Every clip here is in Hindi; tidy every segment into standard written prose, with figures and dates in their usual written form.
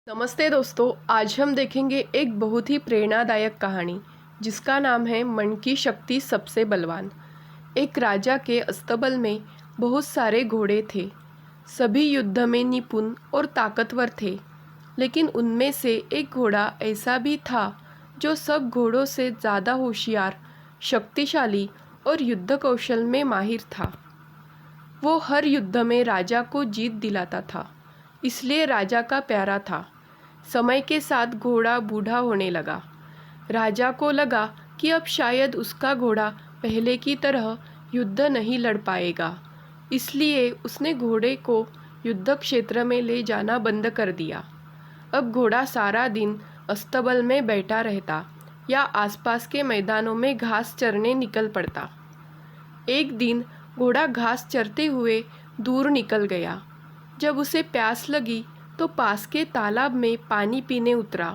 नमस्ते दोस्तों, आज हम देखेंगे एक बहुत ही प्रेरणादायक कहानी जिसका नाम है मन की शक्ति सबसे बलवान। एक राजा के अस्तबल में बहुत सारे घोड़े थे। सभी युद्ध में निपुण और ताकतवर थे, लेकिन उनमें से एक घोड़ा ऐसा भी था जो सब घोड़ों से ज़्यादा होशियार, शक्तिशाली और युद्ध कौशल में माहिर था। वो हर युद्ध में राजा को जीत दिलाता था, इसलिए राजा का प्यारा था। समय के साथ घोड़ा बूढ़ा होने लगा। राजा को लगा कि अब शायद उसका घोड़ा पहले की तरह युद्ध नहीं लड़ पाएगा, इसलिए उसने घोड़े को युद्ध क्षेत्र में ले जाना बंद कर दिया। अब घोड़ा सारा दिन अस्तबल में बैठा रहता या आसपास के मैदानों में घास चरने निकल पड़ता। एक दिन घोड़ा घास चरते हुए दूर निकल गया। जब उसे प्यास लगी तो पास के तालाब में पानी पीने उतरा।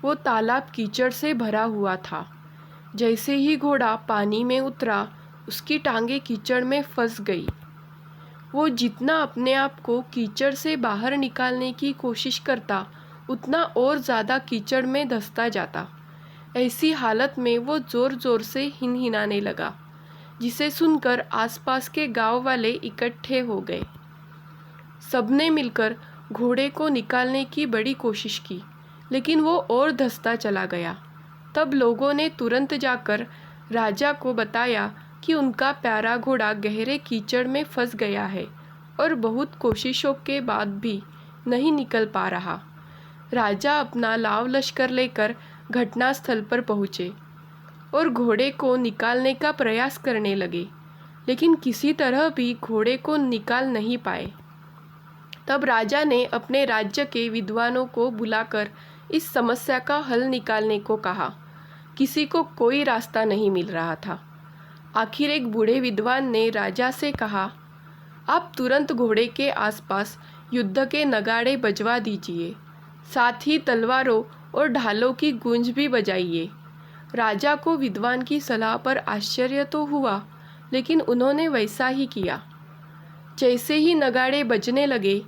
वो तालाब कीचड़ से भरा हुआ था। जैसे ही घोड़ा पानी में उतरा, उसकी टांगें कीचड़ में फंस गई। वो जितना अपने आप को कीचड़ से बाहर निकालने की कोशिश करता, उतना और ज़्यादा कीचड़ में धंसता जाता। ऐसी हालत में वो ज़ोर ज़ोर से हिनहिनाने लगा, जिसे सुनकर आसपास के गांव वाले इकट्ठे हो गए। सबने मिलकर घोड़े को निकालने की बड़ी कोशिश की, लेकिन वो और धंसता चला गया। तब लोगों ने तुरंत जाकर राजा को बताया कि उनका प्यारा घोड़ा गहरे कीचड़ में फंस गया है और बहुत कोशिशों के बाद भी नहीं निकल पा रहा। राजा अपना लाव लश्कर लेकर घटनास्थल पर पहुँचे और घोड़े को निकालने का प्रयास करने लगे, लेकिन किसी तरह भी घोड़े को निकाल नहीं पाए। तब राजा ने अपने राज्य के विद्वानों को बुलाकर इस समस्या का हल निकालने को कहा। किसी को कोई रास्ता नहीं मिल रहा था। आखिर एक बूढ़े विद्वान ने राजा से कहा, आप तुरंत घोड़े के आसपास युद्ध के नगाड़े बजवा दीजिए, साथ ही तलवारों और ढालों की गूंज भी बजाइए। राजा को विद्वान की सलाह पर आश्चर्य तो हुआ, लेकिन उन्होंने वैसा ही किया। जैसे ही नगाड़े बजने लगे,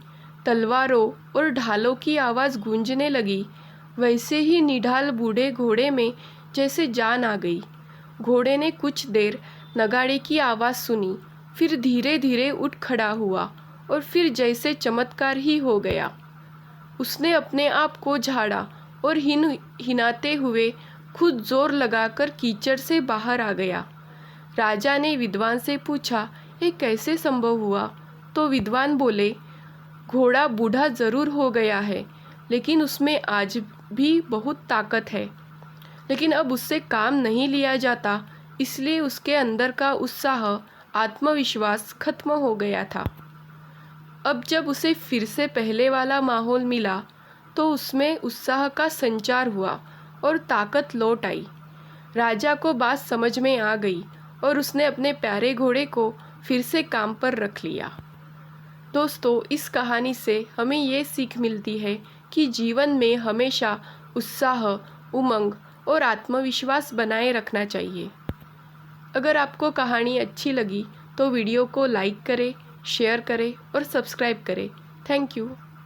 तलवारों और ढालों की आवाज़ गूंजने लगी, वैसे ही निढाल बूढ़े घोड़े में जैसे जान आ गई। घोड़े ने कुछ देर नगाड़े की आवाज़ सुनी, फिर धीरे धीरे उठ खड़ा हुआ और फिर जैसे चमत्कार ही हो गया। उसने अपने आप को झाड़ा और हिनाते हुए खुद जोर लगाकर कीचड़ से बाहर आ गया। राजा ने विद्वान से पूछा, ये कैसे संभव हुआ? तो विद्वान बोले, घोड़ा बूढ़ा ज़रूर हो गया है, लेकिन उसमें आज भी बहुत ताकत है। लेकिन अब उससे काम नहीं लिया जाता, इसलिए उसके अंदर का उत्साह, आत्मविश्वास खत्म हो गया था। अब जब उसे फिर से पहले वाला माहौल मिला, तो उसमें उत्साह का संचार हुआ और ताकत लौट आई। राजा को बात समझ में आ गई और उसने अपने प्यारे घोड़े को फिर से काम पर रख लिया। दोस्तों, इस कहानी से हमें ये सीख मिलती है कि जीवन में हमेशा उत्साह, उमंग और आत्मविश्वास बनाए रखना चाहिए। अगर आपको कहानी अच्छी लगी तो वीडियो को लाइक करें, शेयर करें और सब्सक्राइब करें। Thank you.